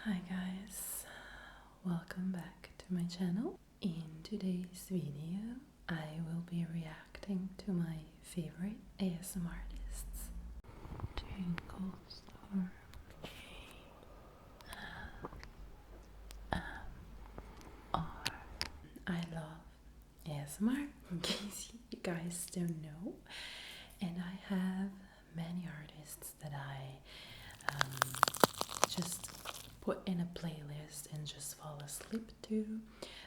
Hi guys, welcome back to my channel. In today's video, I will be reacting to my favorite ASMR artists. Tinglestorm. I love ASMR, in case you guys don't know, and I have many artists that I just put in a playlist and just fall asleep to.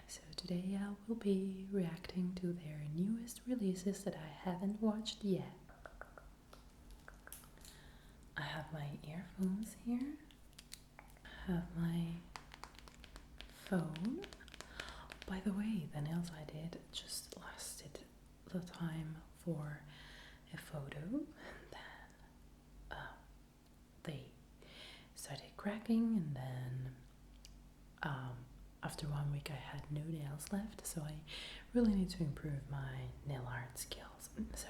So today I will be reacting to their newest releases that I haven't watched yet. I have my earphones here. I have my phone. By the way, the nails I did just lasted the time for a photo, and then they started cracking, and then after 1 week I had no nails left, so I really need to improve my nail art skills. So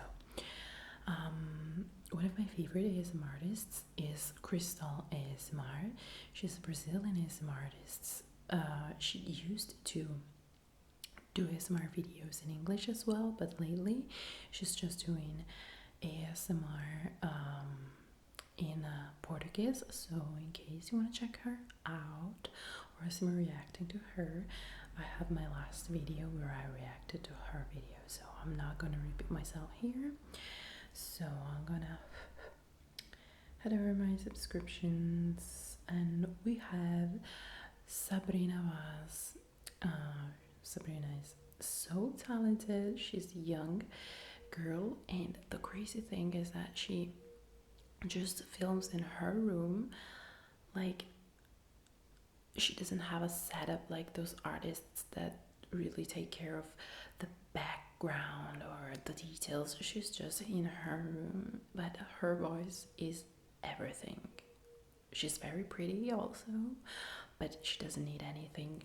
one of my favorite ASMR artists is Crystal ASMR. She's a Brazilian ASMR artist. She used to do ASMR videos in English as well, but lately she's just doing ASMR in Portuguese. So in case you want to check her out or see me reacting to her, I have my last video where I reacted to her video, so I'm not gonna repeat myself here. So I'm gonna head over my subscriptions, and we have Sabrina Vaz. Sabrina is so talented. She's a young girl, and the crazy thing is that she just films in her room. Like, she doesn't have a setup like those artists that really take care of the background or the details. She's just in her room, but her voice is everything. She's very pretty also, but she doesn't need anything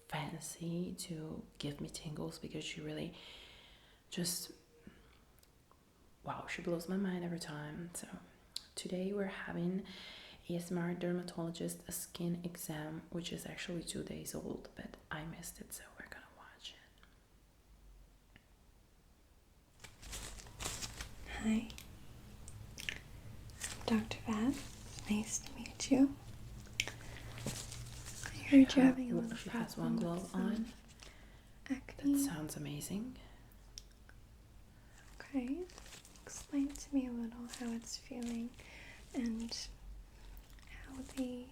fancy to give me tingles, because she really just, wow, she blows my mind every time. So today we're having ASMR dermatologist skin exam, which is actually 2 days old, but I missed it, so we're gonna watch it. Hi, I'm Dr. Vaz. Nice to meet you. I heard you're having a little problem. She has one glove on. Acne. That sounds amazing. Okay, explain to me a little how it's feeling and how the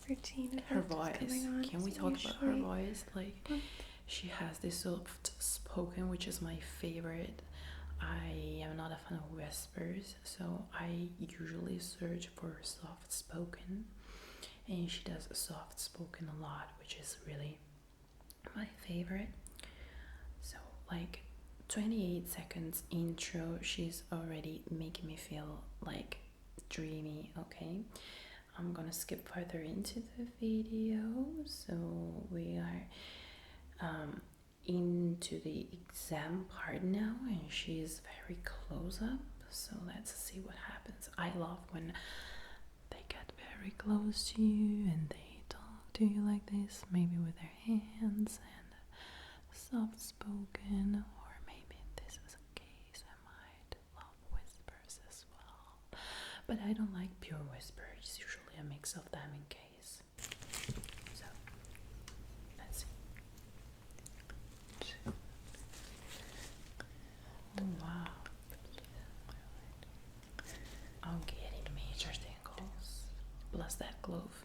routine of her it voice. is going on. Can we talk about her voice? Like, she has this soft spoken, which is my favorite. I am not a fan of whispers, so I usually search for soft spoken, and she does soft spoken a lot, which is really my favorite. So like 28 seconds intro, she's already making me feel like dreamy. Okay, I'm gonna skip further into the video. So we are into the exam part now, and she's very close up, so let's see what happens. I love when they get very close to you and they talk to you like this, maybe with their hands, and soft spoken, or maybe in this is a case I might love whispers as well, but I don't like pure whispers, usually a mix of them in case. So let's see. Oh wow, I'm getting major tingles, plus that glove.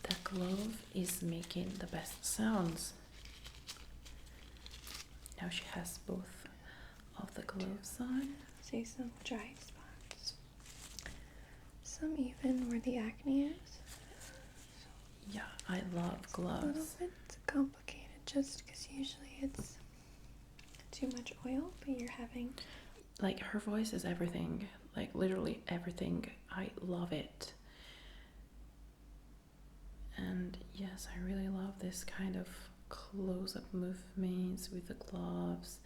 That glove is making the best sounds. Now she has both of the gloves on. See some dry spots, some even where the acne is. Yeah, I love gloves. A little bit complicated just because usually it's too much oil, but you're having, like, her voice is everything, like literally everything. I love it. And yes, I really love this kind of close-up movements with the gloves,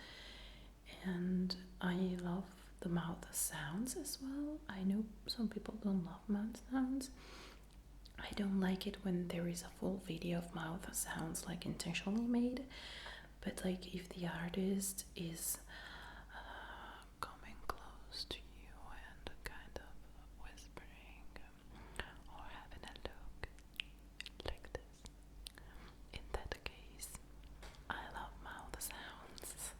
and I love the mouth sounds as well. I know some people don't love mouth sounds, I don't like it when there is a full video of mouth sounds like intentionally made, but like if the artist is coming close to you and kind of whispering or having a look like this, in that case, I love mouth sounds.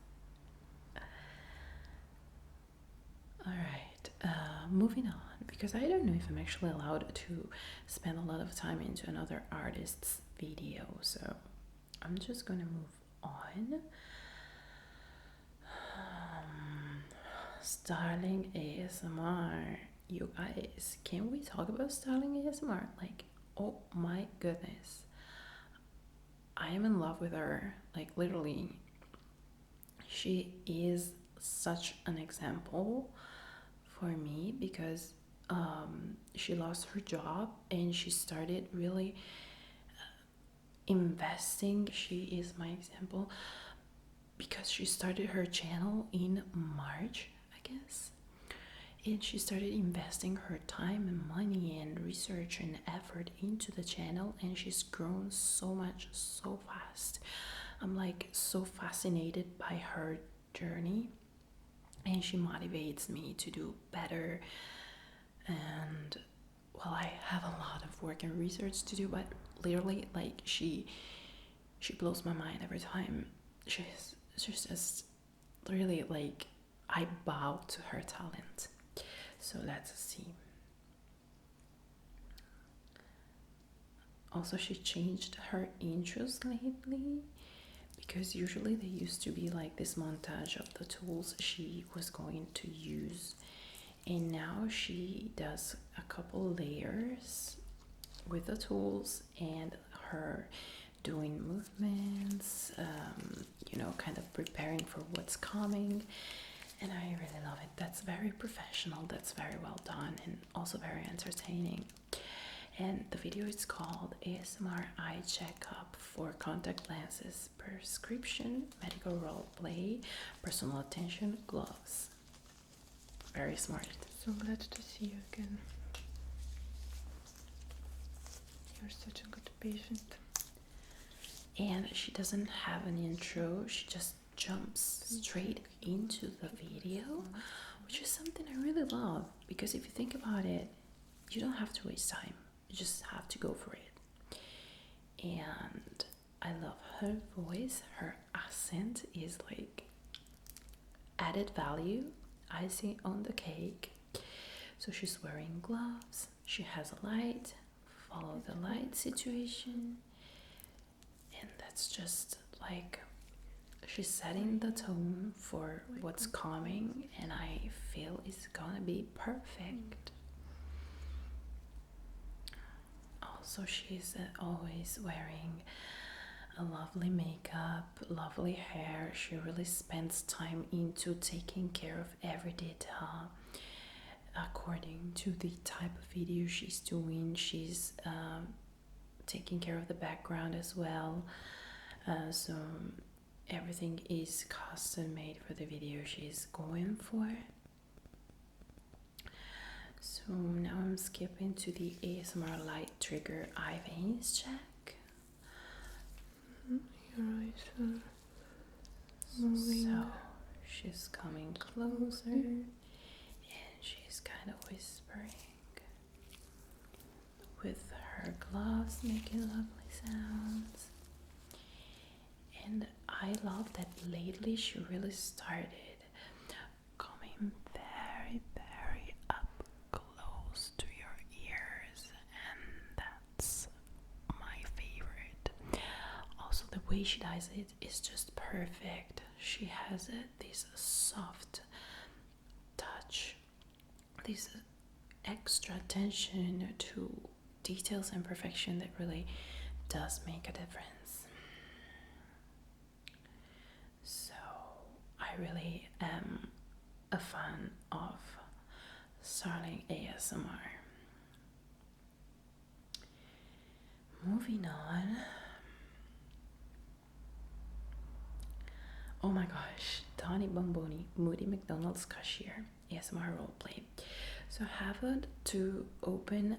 Alright, moving on, because I don't know if I'm actually allowed to spend a lot of time into another artist's video, so I'm just gonna move on. Starling ASMR. You guys, can we talk about Starling ASMR? Like, oh my goodness. I am in love with her. Like, literally, she is such an example for me because she lost her job and she started really investing. She is my example because she started her channel in March, I guess, and she started investing her time and money and research and effort into the channel, and she's grown so much so fast. I'm like so fascinated by her journey, and she motivates me to do better. And well, I have a lot of work and research to do, but literally, like, she blows my mind every time. She's just really, like, I bow to her talent. So let's see. Also, she changed her intros lately, because usually they used to be like this montage of the tools she was going to use, and now she does a couple layers with the tools and her doing movements, kind of preparing for what's coming, and I really love it. That's very professional, that's very well done, and also very entertaining. And the video is called ASMR Eye Checkup for Contact Lenses, Prescription, Medical Role Play, Personal Attention, Gloves. Very smart. So glad to see you again. You're such a good patient. And she doesn't have an intro, she just jumps straight into the video, which is something I really love, because if you think about it, you don't have to waste time. You just have to go for it. And I love her voice. Her accent is like added value, icing on the cake. So she's wearing gloves, she has a light, follow the light situation, and that's just like she's setting the tone for what's coming, and I feel it's gonna be perfect. Also, she's always wearing a lovely makeup, lovely hair. She really spends time into taking care of every detail according to the type of video she's doing. She's taking care of the background as well, so everything is custom made for the video she's going for. So now I'm skipping to the ASMR light trigger eye veins check. Your eyes are moving. So she's coming closer and she's kind of whispering with her gloves, making lovely sounds. And I love that lately she really started coming very, very up close to your ears, and that's my favorite. Also, the way she does it is just perfect. She has this soft touch, this extra attention to details and perfection that really does make a difference. So I really am a fan of Starling ASMR. Moving on. Oh my gosh, Tony Bomboni, Moody McDonald's cashier, ASMR roleplay. So I happened to open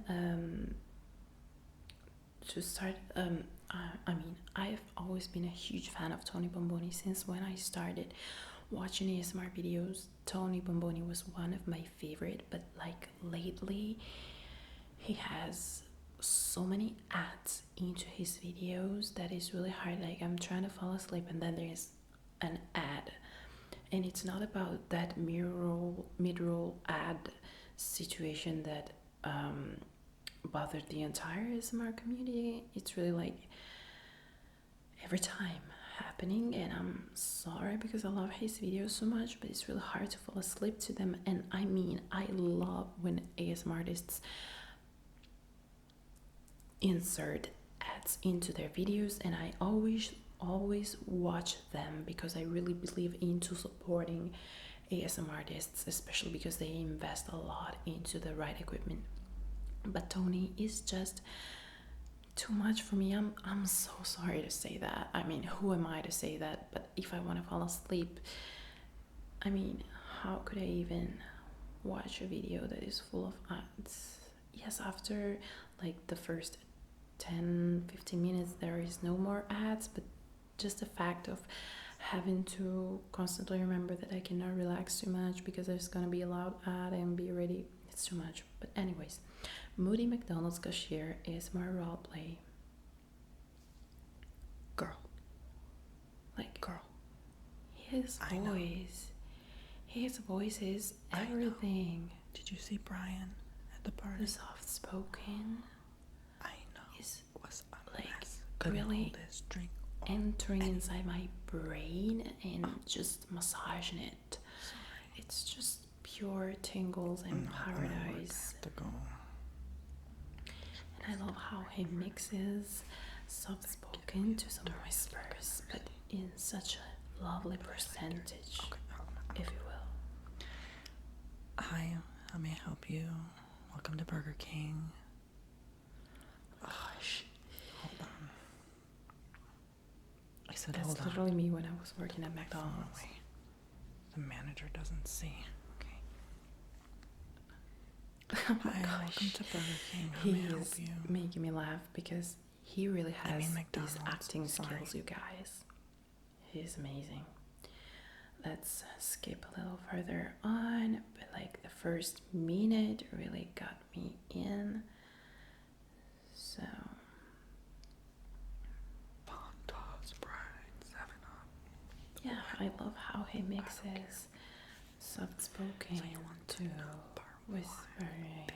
to start, I mean, I've always been a huge fan of Tony Bomboni since when I started watching ASMR videos. Tony Bomboni was one of my favorite, but like lately, he has so many ads into his videos that is really hard. Like I'm trying to fall asleep and then there's an ad, and it's not about that mid-roll ad situation that bothered the entire ASMR community. It's really like every time happening, and I'm sorry because I love his videos so much, but it's really hard to fall asleep to them. And I mean, I love when ASMRtists insert ads into their videos, and I always watch them because I really believe into supporting ASMRtists, especially because they invest a lot into the right equipment. But Tony is just too much for me. I'm so sorry to say that. I mean, who am I to say that? But if I want to fall asleep, I mean, how could I even watch a video that is full of ads? Yes, after like the first 10-15 minutes there is no more ads, but just the fact of having to constantly remember that I cannot relax too much because there's gonna be a loud ad and be ready, it's too much. But anyways, Moody McDonald's cashier is more roleplay. Girl. Like, girl. His voice is everything. Did you see Brian at the party? The soft spoken. I know. Is was like couldn't really hold his drink entering inside my brain and just massaging it. Sorry. It's just pure tingles and paradise. To go. And I love how he mixes soft spoken to some whispers, but in such a lovely percentage, if you will. Hi, how may I help you? Welcome to Burger King. Gosh, Hold on. I said that's hold on. literally me when I was working at McDonald's. Wait. The manager doesn't see. Okay. Oh my Hi, gosh. welcome to Burger King. How He may I help is you? making me laugh because he really has these McDonald's. acting Sorry. skills, you guys. He's amazing. Let's skip a little further on, but like the first minute really got me in. So Fanta, Sprite, 7-Up. yeah, I love how he mixes soft spoken to whispering.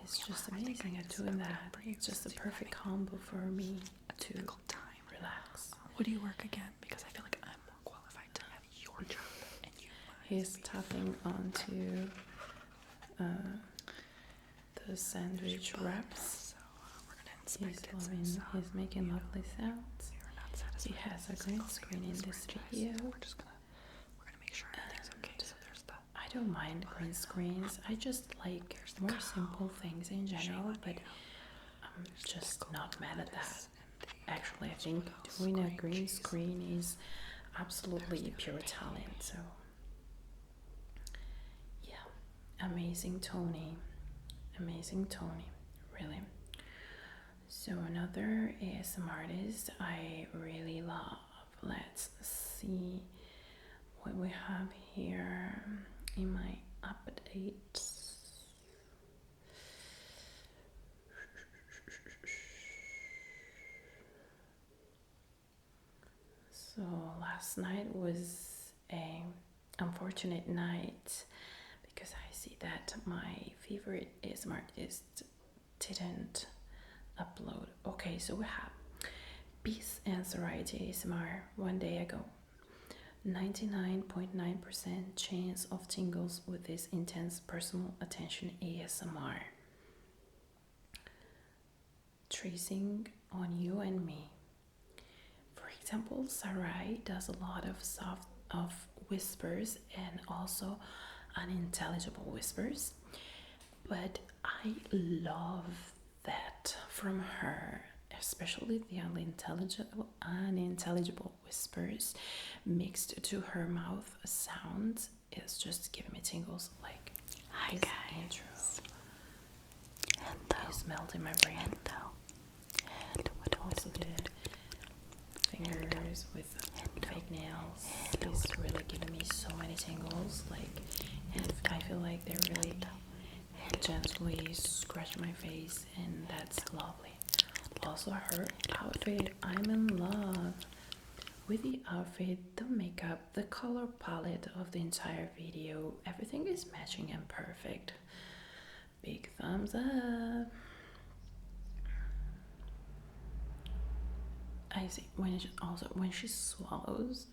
It's just amazing at doing that. It's just a perfect combo for me to relax. Where do you work again? Because I feel like I'm more qualified to have your job and you mine. He's tapping onto the sandwich wraps. So we're gonna inspect it. He's making lovely sounds. We are not satisfied. He has a green screen in this video. We're gonna make sure everything's okay. So there's the. I don't mind green screens. I just like more simple things in general, but I'm just not mad at that. Actually, I think doing a green screen is absolutely pure talent. So yeah, amazing Tony, really. So another ASMR artist I really love. Let's see what we have here in my updates. So last night was a unfortunate night because I see that my favorite ASMR artist didn't upload. Okay, so we have Peace and Serenity ASMR one day ago. 99.9% chance of tingles with this intense personal attention ASMR. Tracing on you and me. For example, Sarai does a lot of whispers and also unintelligible whispers, but I love that from her, especially the unintelligible whispers mixed to her mouth sounds is just giving me tingles. Like, hi this guys. intro Hello. is melting my brain. Hello. also did fingers with fake nails. It's really giving me so many tingles, like, and I feel like they're really gently scratching my face, and that's lovely. Also, her outfit, I'm in love with the outfit, the makeup, the color palette of the entire video. Everything is matching and perfect. Big thumbs up. I see when she swallows,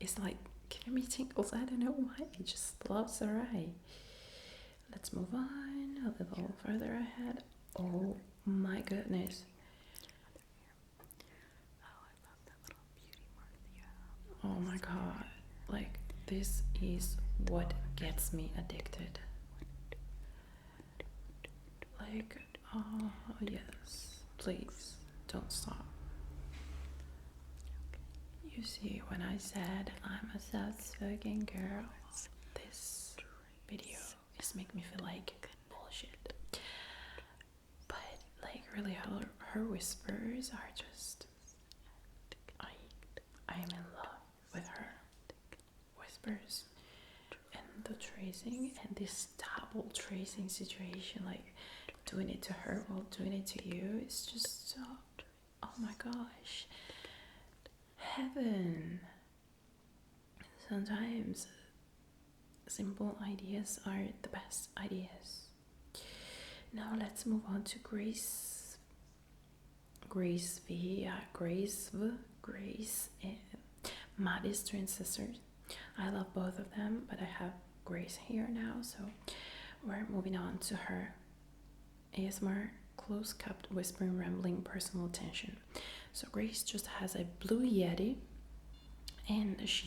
it's like giving me tingles. I don't know why. It just loves her eye. Let's move on a little further ahead. Oh my goodness. Oh my god. Like, this is what gets me addicted. Like, oh yes, please don't stop. You see, when I said I'm a soft-spoken girl, this video is making me feel like bullshit. But like, really, her whispers are just, I am in love with her whispers and the tracing and this double tracing situation, like doing it to her while doing it to you. It's just so, oh my gosh, heaven. Sometimes simple ideas are the best ideas. Now let's move on to Grace and Maddie's twin sisters. I love both of them, but I have Grace here now, so we're moving on to her ASMR close-cupped whispering rambling personal attention. So Grace just has a blue Yeti, and she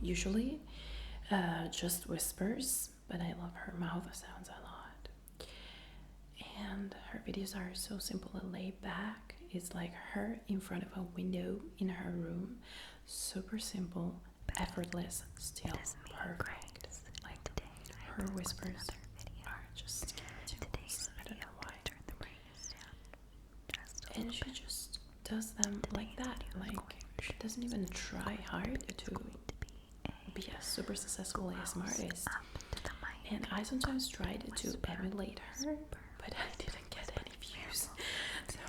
usually just whispers, but I love her mouth sounds a lot. And her videos are so simple and laid back. It's like her in front of a window in her room. Super simple, effortless, still perfect. Like, her whispers are just tingles. I don't know why. And she just does them like that. Like, she doesn't even try hard to be a super successful ASMRtist. And I sometimes tried to emulate her, but I didn't get any views. So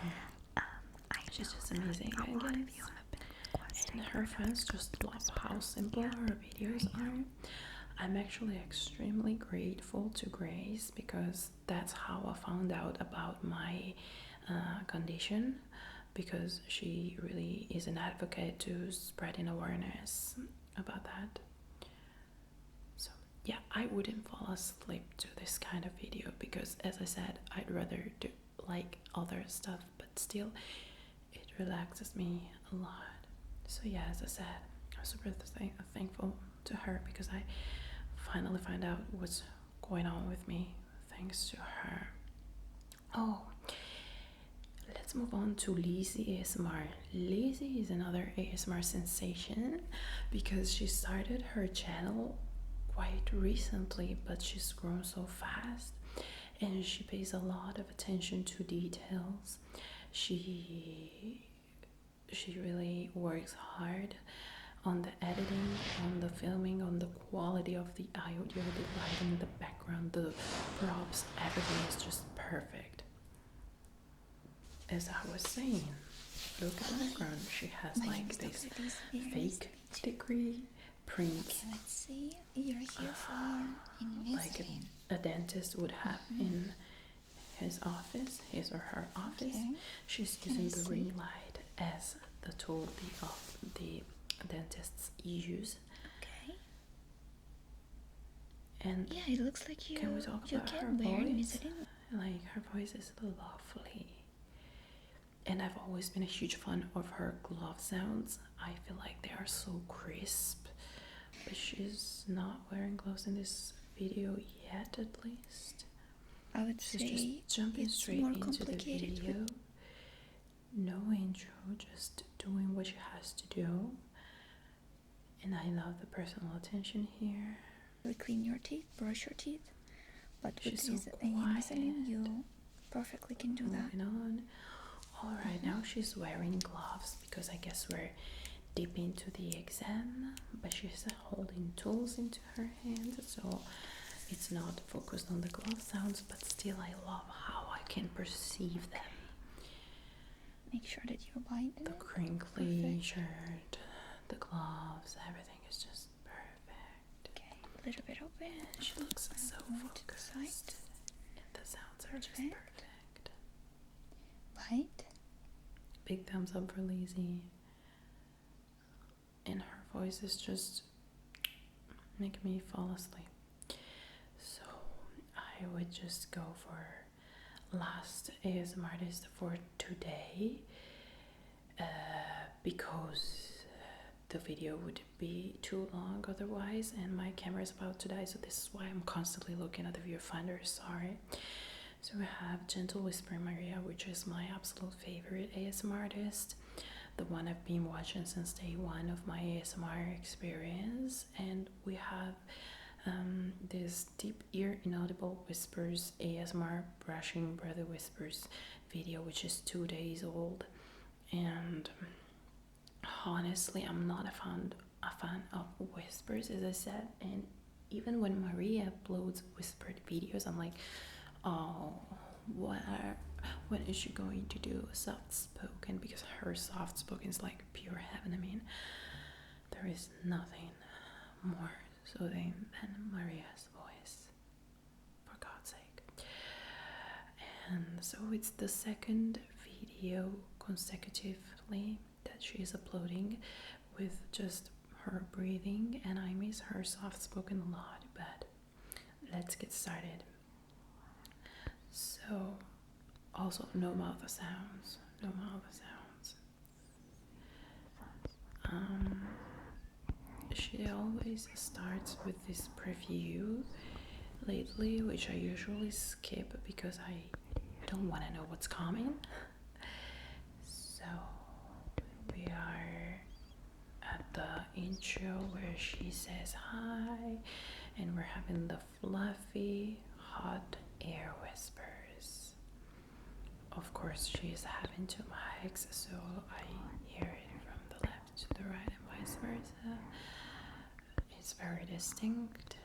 she's just amazing, I guess. And her fans just love how simple her videos are. I'm actually extremely grateful to Grace, because that's how I found out about my condition, because she really is an advocate to spreading awareness about that. So yeah, I wouldn't fall asleep to this kind of video, because as I said, I'd rather do like other stuff, but still it relaxes me a lot. So yeah, as I said, I'm super thankful to her, because I finally find out what's going on with me thanks to her. Oh, let's move on to Lizzie ASMR. Lizzie is another ASMR sensation, because she started her channel quite recently, but she's grown so fast, and she pays a lot of attention to details. She really works hard on the editing, on the filming, on the quality of the audio, the lighting, the background, the props. Everything is just perfect. As I was saying, look at the background. She has like this fake degree prints, Okay, let's see. You're here for like a dentist would have in his office, his or her office. Okay. She's using the ring light as the tool the dentists use. Okay. And yeah, it looks like you can we talk you about her can learn voice? it. Like, her voice is lovely. And I've always been a huge fan of her glove sounds. I feel like they are so crisp. But she's not wearing gloves in this video yet, at least. I would She's say just jumping it's straight more into the complicated video. No intro, just doing what she has to do. And I love the personal attention here. with clean your teeth, brush your teeth. But with She's so this quiet. listening, you perfectly can do that. Moving on. Alright, now she's wearing gloves because I guess we're deep into the exam, but she's holding tools into her hand, so it's not focused on the glove sounds, but still I love how I can perceive them. Make sure that you bite The it. crinkly Perfect. shirt, the gloves, everything is just perfect. Okay, a little bit open. She looks so Going to the side. focused. And the sounds are just Perfect. perfect. Bite. Big thumbs up for Lizzie. And her voice is just making me fall asleep. So I would just go for last ASMR artist for today, because the video would be too long otherwise, and my camera is about to die, so this is why I'm constantly looking at the viewfinder. Sorry. So we have Gentlewhispering Maria, which is my absolute favorite ASMR artist, the one I've been watching since day one of my ASMR experience. And we have this deep ear inaudible whispers ASMR brushing brother whispers video, which is 2 days old. And honestly, I'm not a fan of whispers, as I said, and even when Maria uploads whispered videos, I'm like, oh, when is she going to do soft spoken? Because her soft spoken is like pure heaven. I mean, there is nothing more soothing than Maria's voice, for God's sake. And so it's the second video consecutively that she is uploading with just her breathing, and I miss her soft spoken a lot. But let's get started. So, also no mouth sounds. She always starts with this preview lately, which I usually skip because I don't want to know what's coming. So we are at the intro where she says hi, and we're having the fluffy hot air whispers. Of course, she is having two mics, so I hear it from the left to the right and vice versa. It's very distinct,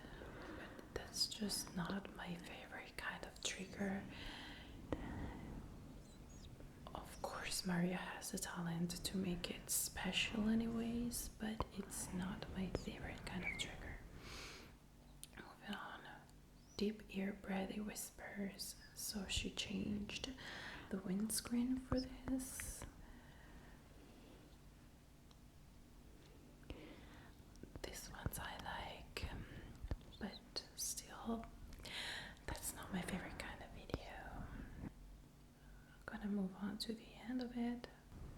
but that's just not my favorite kind of trigger. Of course, Maria has the talent to make it special anyways, but it's not my favorite kind of trigger. Moving on. Deep ear breathy whispers. So she changed the windscreen for this. This one's I like, but still, that's not my favorite kind of video. I'm gonna move on to the end of it.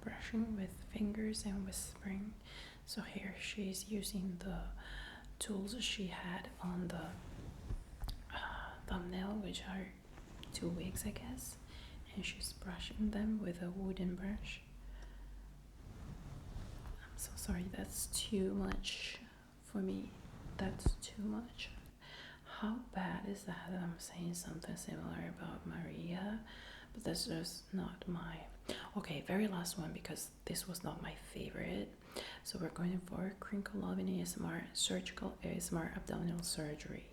Brushing with fingers and whispering. So here she's using the tools she had on the thumbnail, which are 2 wigs, I guess, and she's brushing them with a wooden brush. I'm so sorry, that's too much for me. That's too much. How bad is that I'm saying something similar about Maria? But that's just not my... Okay, very last one, because this was not my favorite. So we're going for crinkle loving ASMR, surgical ASMR abdominal surgery.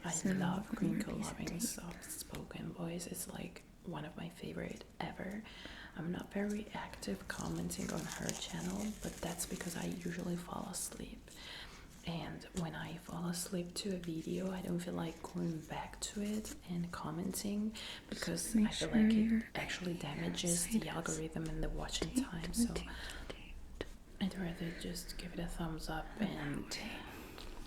I love crinkle loving soft spoken voice. It's like one of my favorite ever. I'm not very active commenting on her channel, but that's because I usually fall asleep. And when I fall asleep to a video, I don't feel like going back to it and commenting, because I feel like it actually damages the algorithm and the watching time. So I'd rather just give it a thumbs up and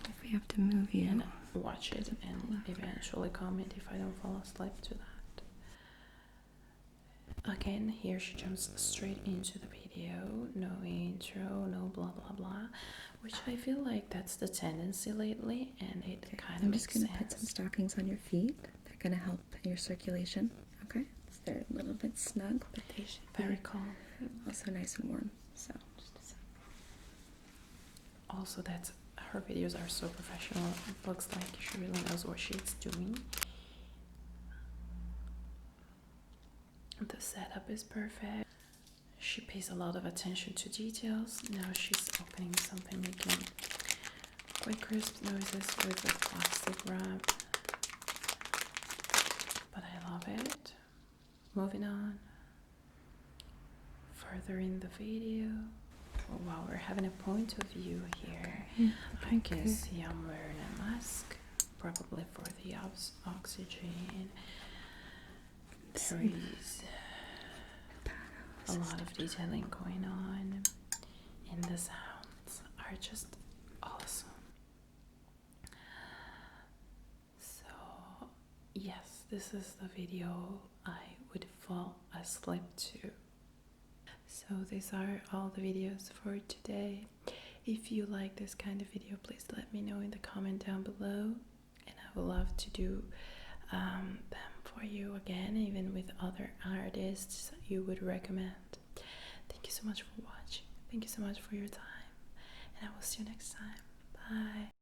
if we have to move you, and watch it and eventually comment if I don't fall asleep to that. Again, here she jumps straight into the video, no intro, no blah blah blah, which I feel like that's the tendency lately, and it kind of I'm makes just going to sense. put some stockings on your feet. They're going to help your circulation, okay? So they're a little bit snug, but they should Very be calm. also nice and warm. So Also, that's her videos are so professional. It looks like she really knows what she's doing. The setup is perfect. She pays a lot of attention to details. Now she's opening something, making quite crisp noises with a plastic wrap. But I love it. Moving on. Further in the video. Oh, wow, we're having a point of view here. Okay. I can see I'm wearing a mask, probably for the oxygen. There is a lot of detailing going on, and the sounds are just awesome. So yes, this is the video I would fall asleep to. So these are all the videos for today. If you like this kind of video, please let me know in the comment down below, and I would love to do them for you again, even with other artists you would recommend. Thank you so much for watching. Thank you so much for your time, and I will see you next time. Bye.